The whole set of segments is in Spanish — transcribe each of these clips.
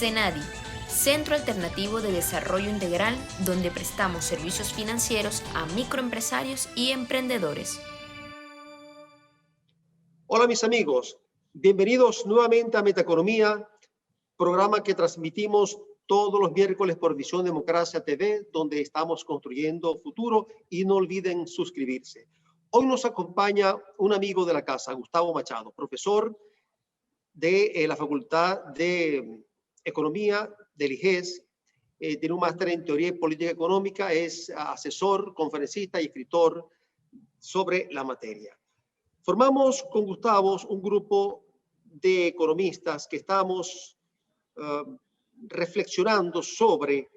CENADI, Centro Alternativo de Desarrollo Integral, donde prestamos servicios financieros a microempresarios y emprendedores. Hola mis amigos, bienvenidos nuevamente a Metaeconomía, programa que transmitimos todos los miércoles por Visión Democracia TV, donde estamos construyendo futuro, y no olviden suscribirse. Hoy nos acompaña un amigo de la casa, Gustavo Machado, profesor de la Facultad de Economía del IGES, tiene un máster en Teoría y Política Económica, es asesor, conferencista y escritor sobre la materia. Formamos con Gustavo un grupo de economistas que estamos reflexionando sobre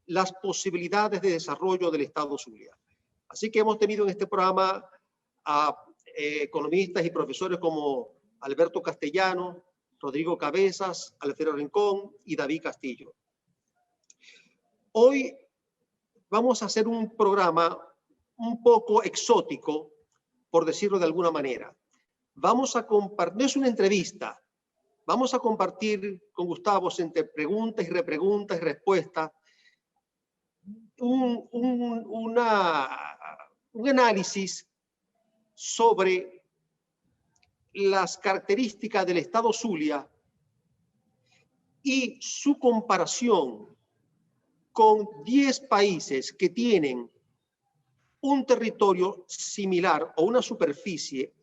las posibilidades de desarrollo del Estado Zulia. Así que hemos tenido en este programa a economistas y profesores como Alberto Castellano, Rodrigo Cabezas, Alfredo Rincón y David Castillo. Hoy vamos a hacer un programa un poco exótico, por decirlo de alguna manera. Vamos a compartir, no es una entrevista, vamos a compartir con Gustavo entre preguntas y repreguntas y respuestas un análisis sobre las características del Estado Zulia y su comparación con 10 países que tienen un territorio similar o una superficie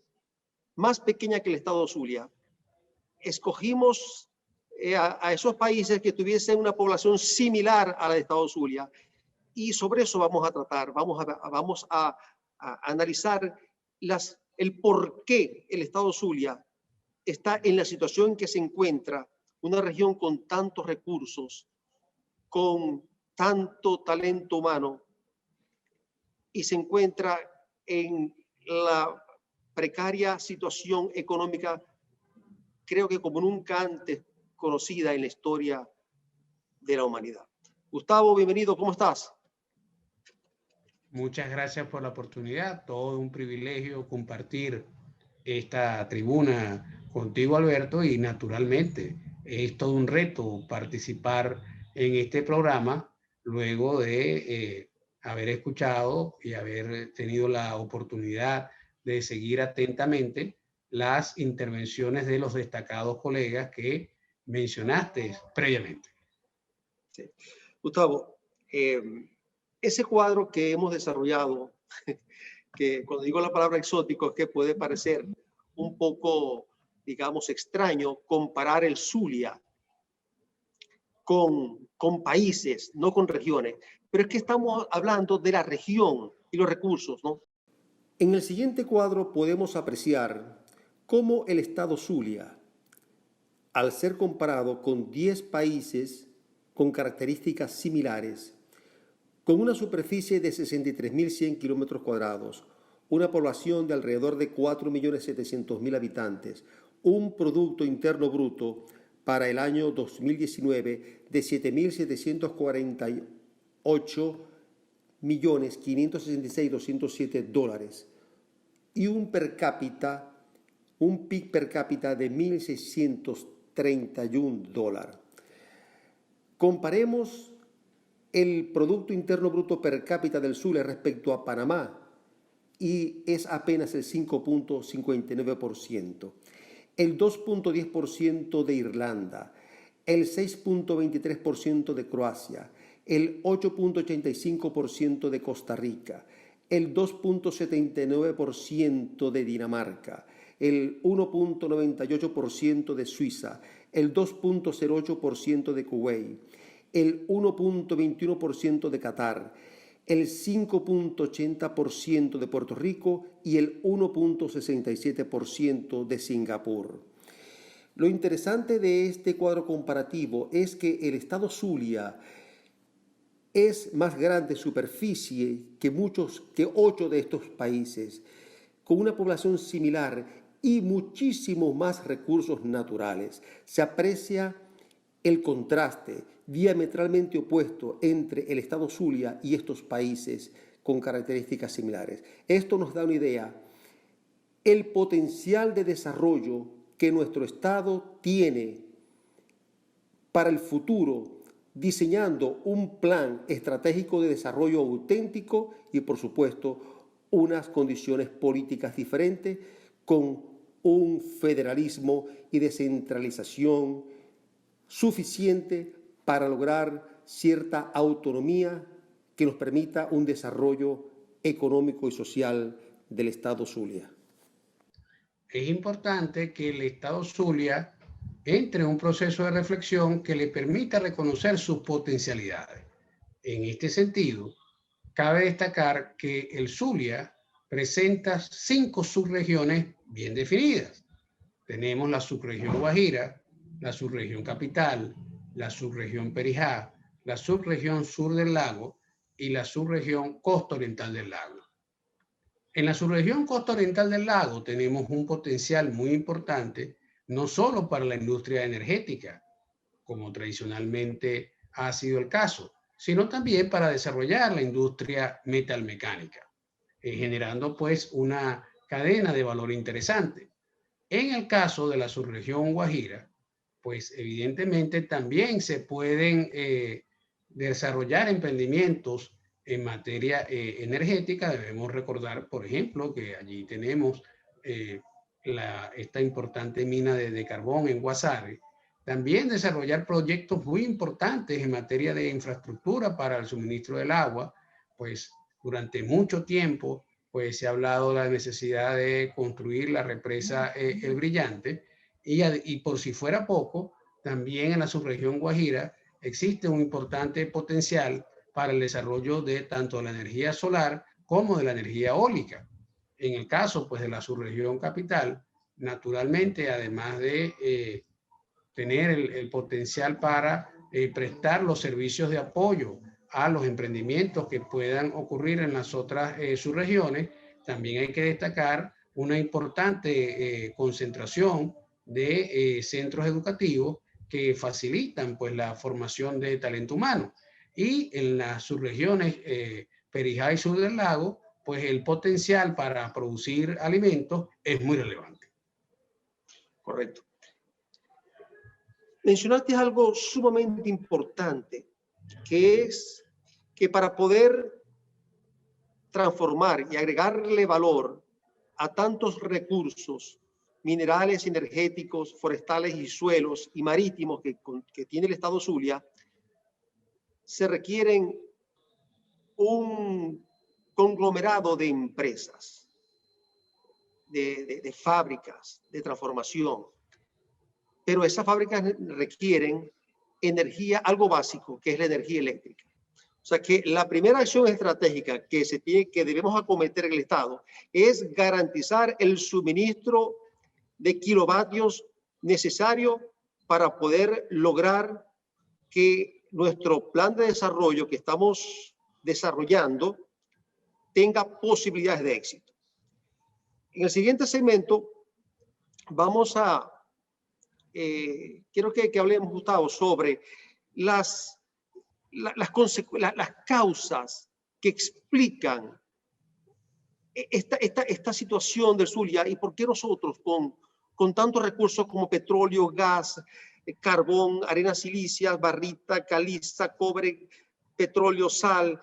más pequeña que el Estado Zulia. Escogimos a esos países que tuviesen una población similar a la de Estado Zulia, y sobre eso vamos a tratar, vamos a analizar el por qué el Estado Zulia está en la situación en que se encuentra, una región con tantos recursos, con tanto talento humano, y se encuentra en la precaria situación económica, creo que como nunca antes conocida en la historia de la humanidad. Gustavo, bienvenido, ¿cómo estás? Muchas gracias por la oportunidad, todo un privilegio compartir esta tribuna contigo, Alberto, y naturalmente es todo un reto participar en este programa luego de haber escuchado y haber tenido la oportunidad de seguir atentamente las intervenciones de los destacados colegas que mencionaste previamente. Sí. Gustavo, ese cuadro que hemos desarrollado, que cuando digo la palabra exótico es que puede parecer un poco, digamos, extraño comparar el Zulia con países, no con regiones, pero es que estamos hablando de la región y los recursos, ¿no? En el siguiente cuadro podemos apreciar cómo el Estado Zulia, al ser comparado con 10 países con características similares, con una superficie de 63.100 kilómetros cuadrados, una población de alrededor de 4.700.000 habitantes, un Producto Interno Bruto para el año 2019 de 7.748.566.207 dólares y un PIB per cápita de 1.631 dólares. Comparemos el Producto Interno Bruto per cápita del Zulia respecto a Panamá y es apenas el 5.59%, el 2.10% de Irlanda, el 6.23% de Croacia, el 8.85% de Costa Rica, el 2.79% de Dinamarca, el 1.98% de Suiza, el 2.08% de Kuwait, el 1.21% de Qatar, el 5.80% de Puerto Rico y el 1.67% de Singapur. Lo interesante de este cuadro comparativo es que el Estado Zulia es más grande en superficie que 8 de estos países, con una población similar y muchísimos más recursos naturales. Se aprecia el contraste diametralmente opuesto entre el Estado Zulia y estos países con características similares. Esto nos da una idea, el potencial de desarrollo que nuestro Estado tiene para el futuro, diseñando un plan estratégico de desarrollo auténtico y, por supuesto, unas condiciones políticas diferentes con un federalismo y descentralización suficiente para lograr cierta autonomía que nos permita un desarrollo económico y social del Estado Zulia. Es importante que el Estado Zulia entre en un proceso de reflexión que le permita reconocer sus potencialidades. En este sentido, cabe destacar que el Zulia presenta 5 subregiones bien definidas. Tenemos la subregión Guajira, la subregión Capital, la subregión Perijá, la subregión Sur del Lago y la subregión Costa Oriental del Lago. En la subregión Costa Oriental del Lago tenemos un potencial muy importante, no solo para la industria energética, como tradicionalmente ha sido el caso, sino también para desarrollar la industria metalmecánica, generando pues una cadena de valor interesante. En el caso de la subregión Guajira, pues evidentemente también se pueden desarrollar emprendimientos en materia energética. Debemos recordar, por ejemplo, que allí tenemos esta importante mina de carbón en Guasare. También desarrollar proyectos muy importantes en materia de infraestructura para el suministro del agua, pues durante mucho tiempo pues se ha hablado de la necesidad de construir la represa El Brillante y por si fuera poco, también en la subregión Guajira existe un importante potencial para el desarrollo de tanto la energía solar como de la energía eólica. En el caso pues de la subregión Capital, naturalmente, además de tener el potencial para prestar los servicios de apoyo a los emprendimientos que puedan ocurrir en las otras subregiones, también hay que destacar una importante concentración de centros educativos que facilitan pues la formación de talento humano. Y en las subregiones Perijá y Sur del Lago, pues el potencial para producir alimentos es muy relevante. Correcto. Mencionaste algo sumamente importante, que es que para poder transformar y agregarle valor a tantos recursos minerales, energéticos, forestales y suelos y marítimos que tiene el Estado Zulia, se requieren un conglomerado de empresas, de fábricas de transformación. Pero esas fábricas requieren energía, algo básico, que es la energía eléctrica. O sea que la primera acción estratégica que debemos acometer en el Estado es garantizar el suministro de kilovatios necesario para poder lograr que nuestro plan de desarrollo que estamos desarrollando tenga posibilidades de éxito. En el siguiente segmento vamos a quiero que hablemos, Gustavo, sobre las causas que explican esta situación del Zulia y por qué nosotros con tantos recursos como petróleo, gas, carbón, arenas silíceas, barrita, caliza, cobre, petróleo, sal,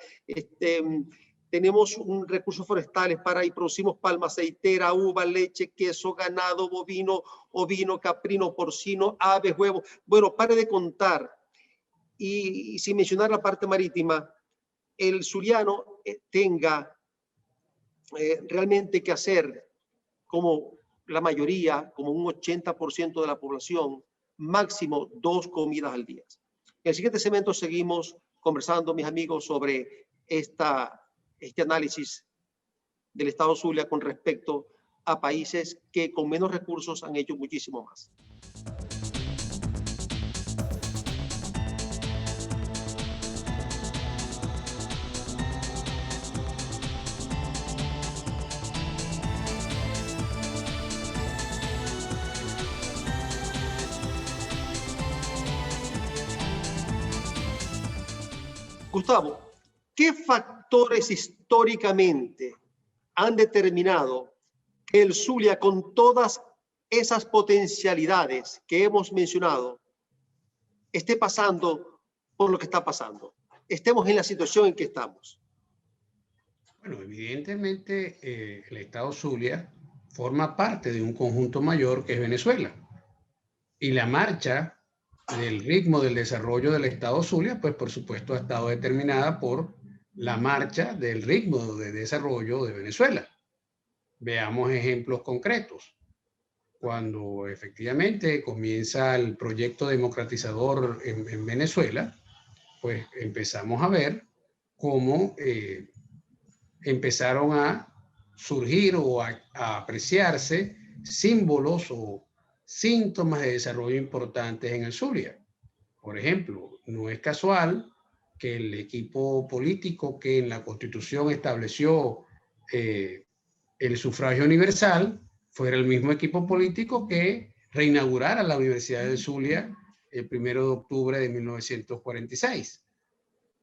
tenemos recursos forestales y producimos palma aceitera, uva, leche, queso, ganado, bovino, ovino, caprino, porcino, aves, huevos. Bueno, pare de contar. Y sin mencionar la parte marítima, el zuliano tenga realmente que hacer, como la mayoría, como un 80% de la población, máximo 2 comidas al día. En el siguiente segmento seguimos conversando, mis amigos, sobre este análisis del Estado Zulia con respecto a países que con menos recursos han hecho muchísimo más. Gustavo, ¿qué factores históricamente han determinado que el Zulia, con todas esas potencialidades que hemos mencionado, esté pasando por lo que está pasando, estemos en la situación en que estamos. Bueno, evidentemente el Estado Zulia forma parte de un conjunto mayor que es Venezuela. Y la marcha del ritmo del desarrollo del Estado Zulia, pues por supuesto ha estado determinada por la marcha del ritmo de desarrollo de Venezuela. Veamos ejemplos concretos. Cuando efectivamente comienza el proyecto democratizador en Venezuela, pues empezamos a ver cómo empezaron a surgir o a apreciarse símbolos o síntomas de desarrollo importantes en el Zulia. Por ejemplo, no es casual que el equipo político que en la Constitución estableció el sufragio universal fuera el mismo equipo político que reinaugurara la Universidad del Zulia el 1 de octubre de 1946.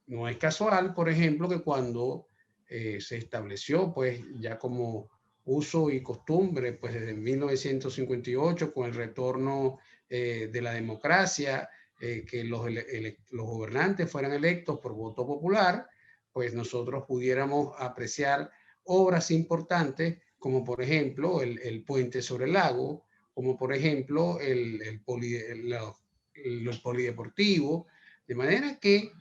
No es casual, por ejemplo, que cuando se estableció, pues ya como uso y costumbre, pues desde 1958, con el retorno de la democracia, que los gobernantes fueran electos por voto popular, pues nosotros pudiéramos apreciar obras importantes, como por ejemplo el puente sobre el lago, como por ejemplo el polideportivo, de manera que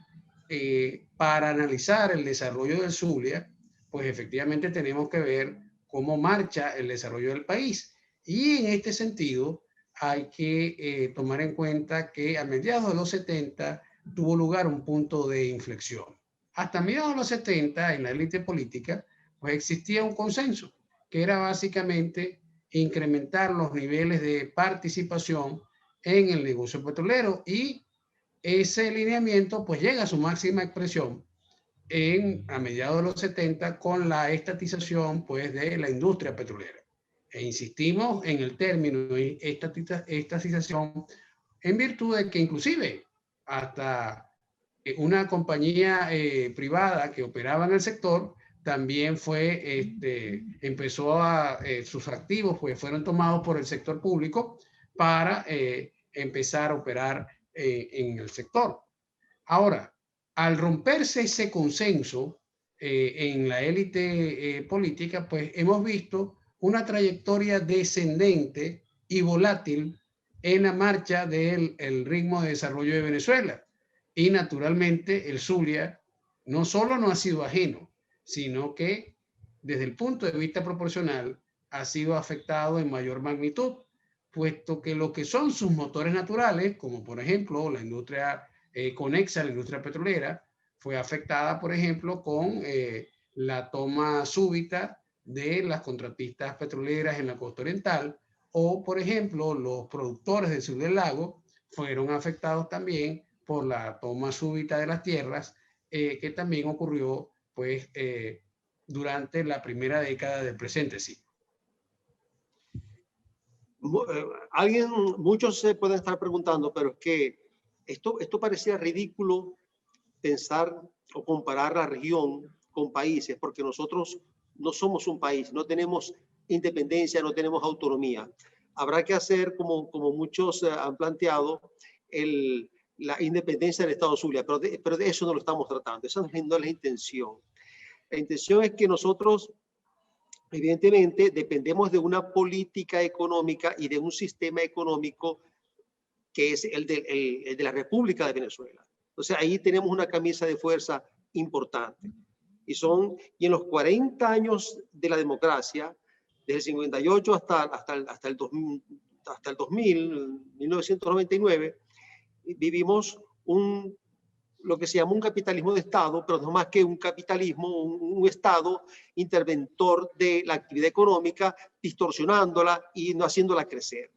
para analizar el desarrollo del Zulia, pues efectivamente tenemos que ver cómo marcha el desarrollo del país. Y en este sentido, hay que tomar en cuenta que a mediados de los 70 tuvo lugar un punto de inflexión. Hasta mediados de los 70, en la élite política, pues existía un consenso, que era básicamente incrementar los niveles de participación en el negocio petrolero, y ese lineamiento pues llega a su máxima expresión a mediados de los 70 con la estatización pues de la industria petrolera. E insistimos en el término de estatización en virtud de que inclusive hasta una compañía privada que operaba en el sector también empezó sus activos pues fueron tomados por el sector público para empezar a operar en el sector. Ahora, al romperse ese consenso en la élite política, pues hemos visto una trayectoria descendente y volátil en la marcha del ritmo de desarrollo de Venezuela. Y naturalmente el Zulia no solo no ha sido ajeno, sino que desde el punto de vista proporcional ha sido afectado en mayor magnitud, puesto que lo que son sus motores naturales, como por ejemplo la industria conexa, la industria petrolera, fue afectada, por ejemplo, con la toma súbita de las contratistas petroleras en la costa oriental, o por ejemplo los productores del sur del lago fueron afectados también por la toma súbita de las tierras, que también ocurrió pues durante la primera década del presente siglo. Muchos se pueden estar preguntando, pero es que esto parecía ridículo pensar o comparar la región con países, porque nosotros no somos un país, no tenemos independencia, no tenemos autonomía. Habrá que hacer, como muchos han planteado, la independencia del Estado Zulia, pero de eso no lo estamos tratando, esa no es la intención. La intención es que nosotros, evidentemente, dependemos de una política económica y de un sistema económico que es el de la República de Venezuela. Entonces, ahí tenemos una camisa de fuerza importante. Y en los 40 años de la democracia, desde el 58 hasta el 2000, 1999, vivimos lo que se llama un capitalismo de Estado, pero no más que un capitalismo, un Estado interventor de la actividad económica, distorsionándola y no haciéndola crecer.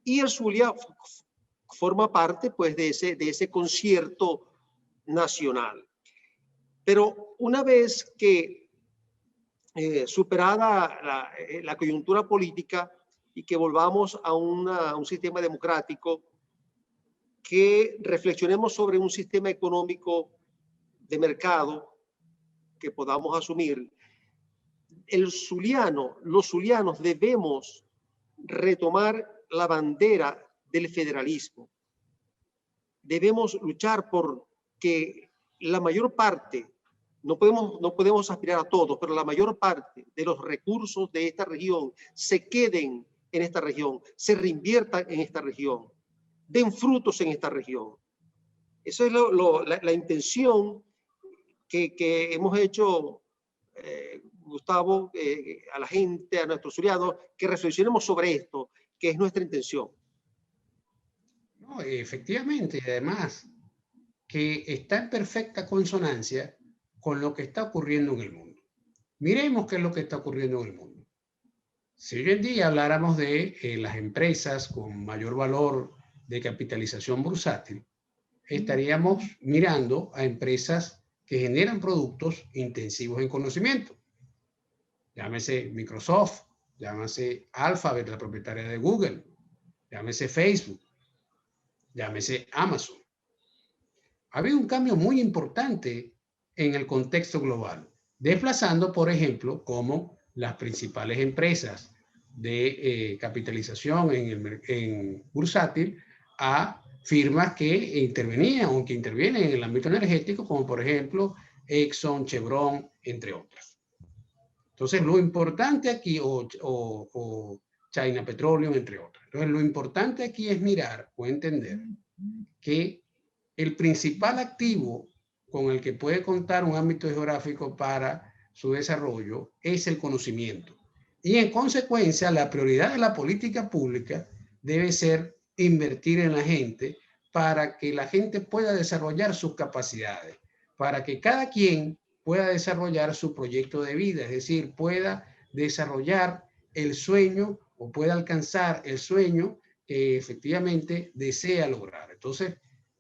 Y el Zulia forma parte pues, de ese concierto nacional. Pero una vez que superada la coyuntura política y que volvamos a un sistema democrático, que reflexionemos sobre un sistema económico de mercado que podamos asumir, los zulianos debemos retomar la bandera del federalismo. debemos luchar por que la mayor parte, no podemos aspirar a todos, pero la mayor parte de los recursos de esta región se queden en esta región, se reinviertan en esta región, den frutos en esta región. Esa es la intención que hemos hecho, Gustavo, a la gente, a nuestros aliados, que reflexionemos sobre esto, que es nuestra intención. No, efectivamente, y además que está en perfecta consonancia con lo que está ocurriendo en el mundo. Miremos qué es lo que está ocurriendo en el mundo. Si hoy en día habláramos de las empresas con mayor valor de capitalización bursátil, estaríamos mirando a empresas que generan productos intensivos en conocimiento. Llámese Microsoft, llámese Alphabet, la propietaria de Google, llámese Facebook, llámese Amazon. Ha habido un cambio muy importante en el contexto global, desplazando, por ejemplo, como las principales empresas de capitalización en bursátil a firmas que intervenían o que intervienen en el ámbito energético, como por ejemplo Exxon, Chevron, entre otras. Entonces, lo importante aquí, o China Petroleum, entre otras. Entonces, lo importante aquí es mirar o entender que el principal activo con el que puede contar un ámbito geográfico para su desarrollo es el conocimiento. Y en consecuencia, la prioridad de la política pública debe ser invertir en la gente para que la gente pueda desarrollar sus capacidades, para que cada quien pueda desarrollar su proyecto de vida, es decir, pueda desarrollar el sueño o pueda alcanzar el sueño que efectivamente desea lograr. Entonces,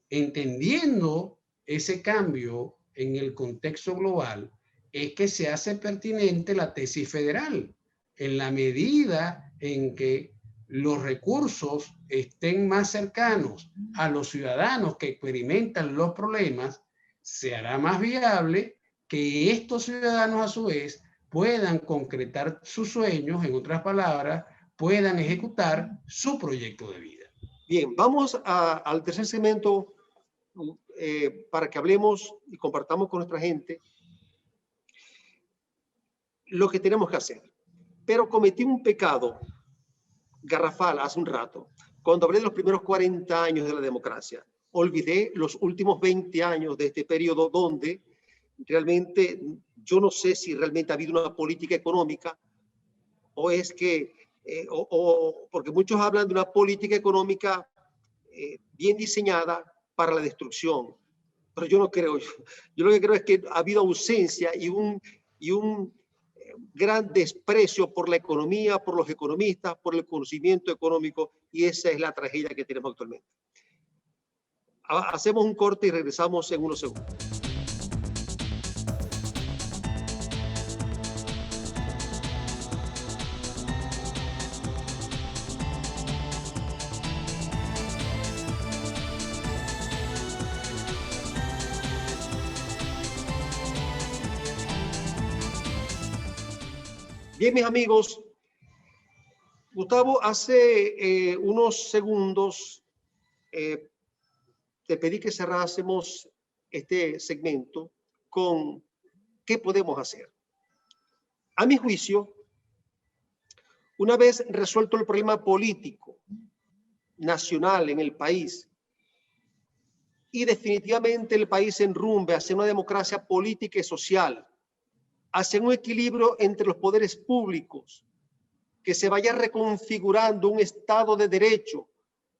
entendiendo ese cambio en el contexto global, es que se hace pertinente la tesis federal. En la medida en que los recursos estén más cercanos a los ciudadanos que experimentan los problemas, se hará más viable que estos ciudadanos a su vez puedan concretar sus sueños, en otras palabras, puedan ejecutar su proyecto de vida. Bien, vamos al tercer segmento para que hablemos y compartamos con nuestra gente lo que tenemos que hacer. Pero cometí un pecado garrafal hace un rato, cuando hablé de los primeros 40 años de la democracia. Olvidé los últimos 20 años de este periodo donde realmente yo no sé si realmente ha habido una política económica o es que, porque muchos hablan de una política económica bien diseñada para la destrucción. Pero yo no creo, yo lo que creo es que ha habido ausencia y un gran desprecio por la economía, por los economistas, por el conocimiento económico, y esa es la tragedia que tenemos actualmente. Hacemos un corte y regresamos en unos segundos. Bien, mis amigos, Gustavo, hace unos segundos te pedí que cerrásemos este segmento con qué podemos hacer. A mi juicio, una vez resuelto el problema político nacional en el país y definitivamente el país se enrumbe hacia una democracia política y social, hacia un equilibrio entre los poderes públicos, que se vaya reconfigurando un Estado de Derecho,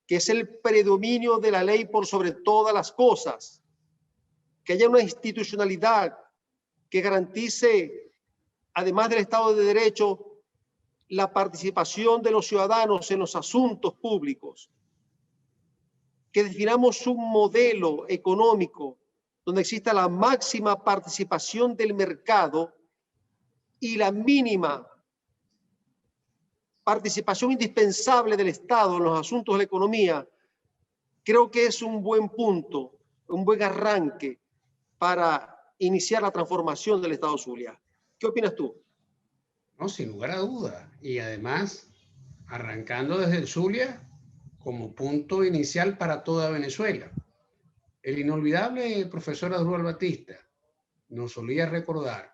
que es el predominio de la ley por sobre todas las cosas, que haya una institucionalidad que garantice, además del Estado de Derecho, la participación de los ciudadanos en los asuntos públicos, que definamos un modelo económico donde exista la máxima participación del mercado y la mínima participación indispensable del Estado en los asuntos de la economía, creo que es un buen punto, un buen arranque para iniciar la transformación del Estado Zulia. ¿Qué opinas tú? No, sin lugar a duda. Y además, arrancando desde el Zulia como punto inicial para toda Venezuela. El inolvidable profesor Asdrúbal Batista nos solía recordar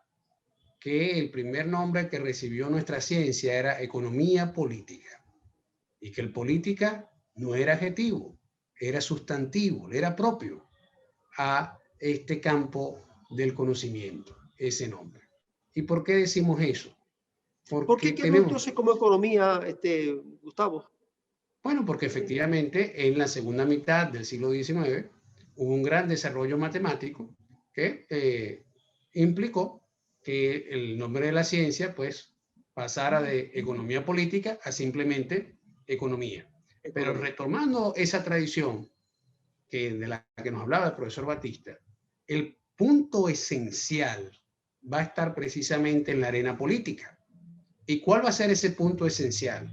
que el primer nombre que recibió nuestra ciencia era economía política, y que el política no era adjetivo, era sustantivo, era propio a este campo del conocimiento, ese nombre. ¿Y por qué decimos eso? ¿Por qué quedó entonces como economía, Gustavo? Bueno, porque efectivamente en la segunda mitad del siglo XIX hubo un gran desarrollo matemático que implicó que el nombre de la ciencia pues pasara de economía política a simplemente economía. Pero retomando esa tradición de la que nos hablaba el profesor Batista, el punto esencial va a estar precisamente en la arena política. ¿Y cuál va a ser ese punto esencial?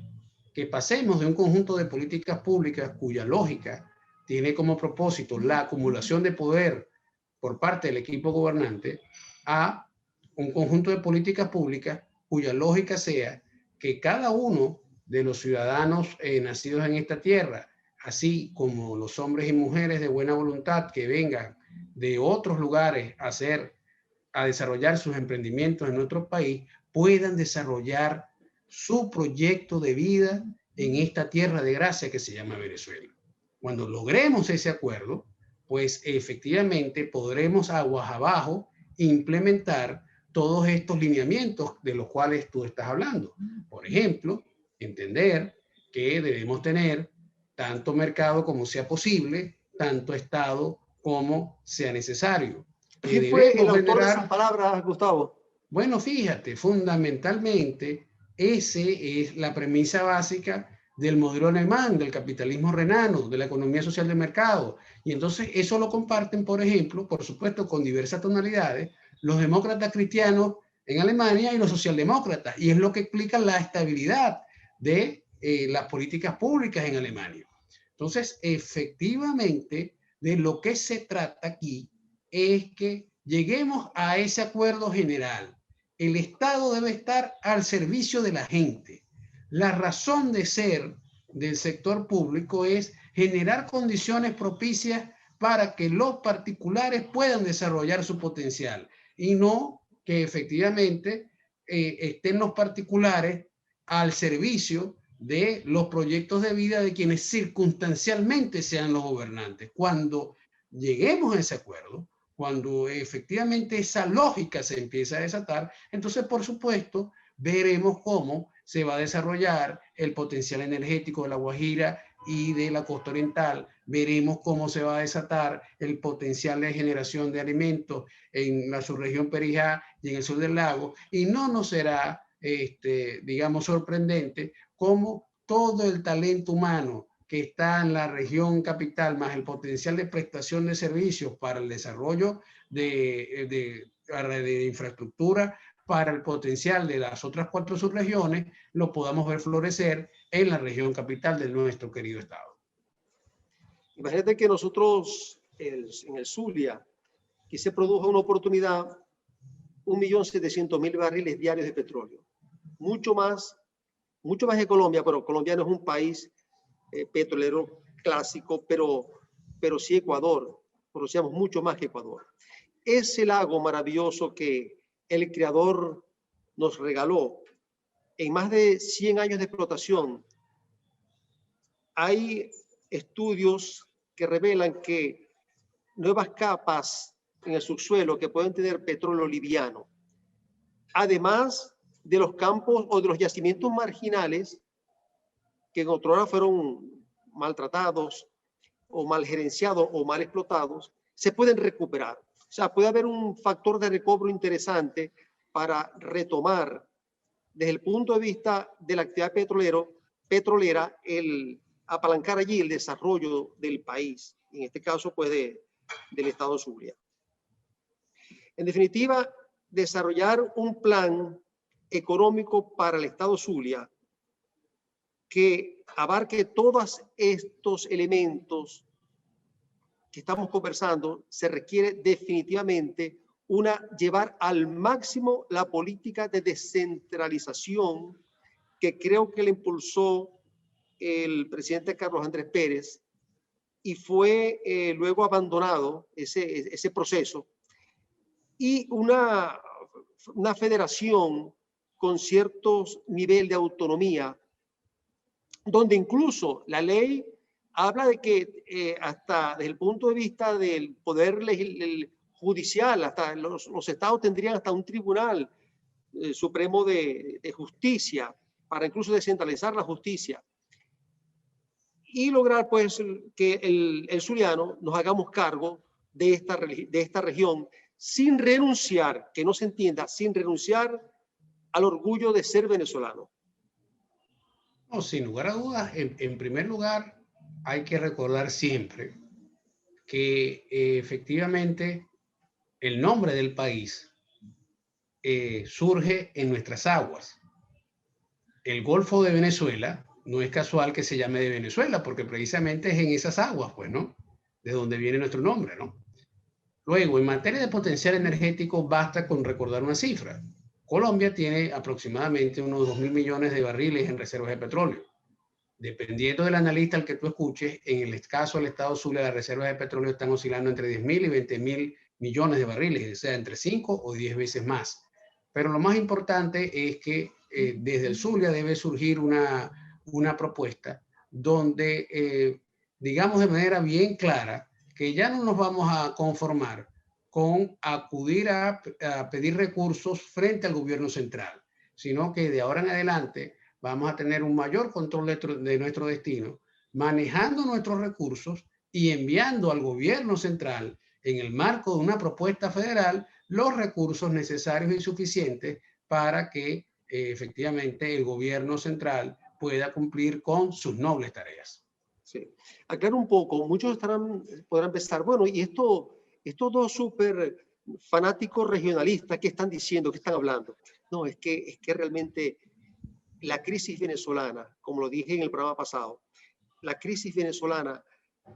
Que pasemos de un conjunto de políticas públicas cuya lógica tiene como propósito la acumulación de poder por parte del equipo gobernante a un conjunto de políticas públicas cuya lógica sea que cada uno de los ciudadanos nacidos en esta tierra, así como los hombres y mujeres de buena voluntad que vengan de otros lugares a desarrollar sus emprendimientos en nuestro país, puedan desarrollar su proyecto de vida en esta tierra de gracia que se llama Venezuela. Cuando logremos ese acuerdo, pues efectivamente podremos aguas abajo implementar todos estos lineamientos de los cuales tú estás hablando. Por ejemplo, entender que debemos tener tanto mercado como sea posible, tanto Estado como sea necesario. ¿Quién fue el autor de esas palabras, Gustavo? Bueno, fíjate, fundamentalmente esa es la premisa básica del modelo alemán, del capitalismo renano, de la economía social de mercado. Y entonces eso lo comparten, por ejemplo, por supuesto, con diversas tonalidades, los demócratas cristianos en Alemania y los socialdemócratas. Y es lo que explica la estabilidad de las políticas públicas en Alemania. Entonces, efectivamente, de lo que se trata aquí es que lleguemos a ese acuerdo general. El Estado debe estar al servicio de la gente. La razón de ser del sector público es generar condiciones propicias para que los particulares puedan desarrollar su potencial y no que efectivamente estén los particulares al servicio de los proyectos de vida de quienes circunstancialmente sean los gobernantes. Cuando lleguemos a ese acuerdo, cuando efectivamente esa lógica se empieza a desatar, entonces, por supuesto, veremos cómo se va a desarrollar el potencial energético de La Guajira y de la costa oriental, veremos cómo se va a desatar el potencial de generación de alimentos en la subregión Perijá y en el sur del lago, y no nos será, digamos, sorprendente cómo todo el talento humano que está en la región capital, más el potencial de prestación de servicios para el desarrollo de infraestructura, para el potencial de las otras 4 subregiones, lo podamos ver florecer en la región capital de nuestro querido estado. Imagínate que nosotros en el Zulia, que se produjo una oportunidad, 1.700.000 barriles diarios de petróleo. Mucho más que Colombia, pero Colombia no es un país petrolero clásico, pero sí Ecuador. Conocíamos mucho más que Ecuador. Ese lago maravilloso que el Creador nos regaló en más de 100 años de explotación, hay estudios que revelan que nuevas capas en el subsuelo que pueden tener petróleo liviano, además de los campos o de los yacimientos marginales que en otrora fueron maltratados o mal gerenciados o mal explotados, se pueden recuperar. O sea, puede haber un factor de recobro interesante para retomar desde el punto de vista de la actividad petrolera, el apalancar allí el desarrollo del país, en este caso pues del estado Zulia. En definitiva, desarrollar un plan económico para el estado Zulia que abarque todos estos elementos que estamos conversando, se requiere definitivamente llevar al máximo la política de descentralización que creo que le impulsó el presidente Carlos Andrés Pérez y fue luego abandonado ese proceso, y una federación con cierto nivel de autonomía, donde incluso la ley habla de que hasta desde el punto de vista del poder judicial, hasta los estados tendrían hasta un tribunal supremo de justicia para incluso descentralizar la justicia y lograr pues que el zuliano nos hagamos cargo de esta región sin renunciar, que no se entienda, sin renunciar al orgullo de ser venezolano. No, sin lugar a dudas, en primer lugar, hay que recordar siempre que efectivamente el nombre del país surge en nuestras aguas. El Golfo de Venezuela no es casual que se llame de Venezuela, porque precisamente es en esas aguas, pues, ¿no? De donde viene nuestro nombre, ¿no? Luego, en materia de potencial energético, basta con recordar una cifra. Colombia tiene aproximadamente unos 2.000 millones de barriles en reservas de petróleo. Dependiendo del analista al que tú escuches, en el caso del estado Zulia, las reservas de petróleo están oscilando entre 10.000 y 20.000 millones de barriles, o sea, entre 5 o 10 veces más. Pero lo más importante es que desde el Zulia debe surgir una propuesta donde, digamos de manera bien clara, que ya no nos vamos a conformar con acudir a pedir recursos frente al gobierno central, sino que de ahora en adelante vamos a tener un mayor control de nuestro destino, manejando nuestros recursos y enviando al gobierno central, en el marco de una propuesta federal, los recursos necesarios y suficientes para que efectivamente el gobierno central pueda cumplir con sus nobles tareas. Sí. Aclaro un poco, muchos podrán pensar, bueno, y estos dos súper fanáticos regionalistas, ¿qué están diciendo? ¿Qué están hablando? No, es que realmente la crisis venezolana, como lo dije en el programa pasado, la crisis venezolana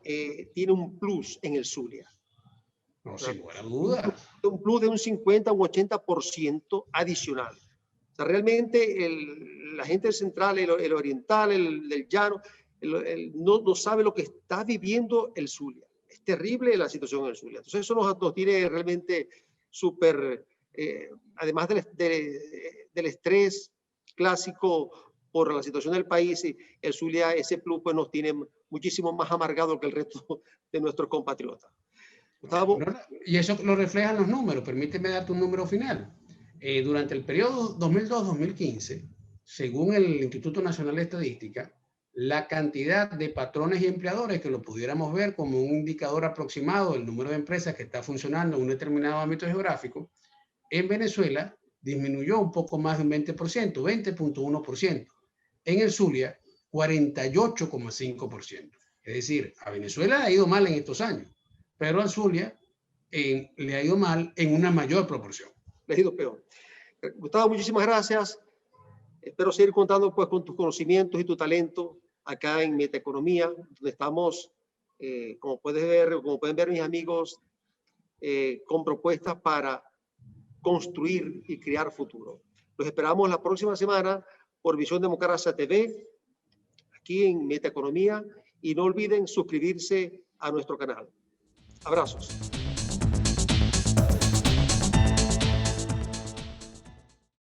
tiene un plus en el Zulia. No, sin lugar a dudas. Un plus de un 50 u 80% adicional. O sea, realmente la gente del central, el oriental, el del llano, no sabe lo que está viviendo el Zulia. Es terrible la situación en el Zulia. Entonces eso nos tiene realmente súper, además del estrés clásico por la situación del país, y el Zulia, ese plus pues nos tiene muchísimo más amargado que el resto de nuestros compatriotas. Gustavo. Y eso lo reflejan los números. Permíteme darte un número final. Durante el periodo 2002-2015, según el Instituto Nacional de Estadística, la cantidad de patrones y empleadores, que lo pudiéramos ver como un indicador aproximado del número de empresas que está funcionando en un determinado ámbito geográfico, en Venezuela disminuyó un poco más de un 20%, 20.1%. En el Zulia, 48.5%. Es decir, a Venezuela le ha ido mal en estos años, pero al Zulia le ha ido mal en una mayor proporción. Le ha ido peor. Gustavo, muchísimas gracias. Espero seguir contando pues con tus conocimientos y tu talento acá en Metaeconomía, donde estamos, como pueden ver mis amigos, con propuestas para construir y crear futuro. Los esperamos la próxima semana por Visión Democracia TV, aquí en Metaeconomía, y no olviden suscribirse a nuestro canal. Abrazos.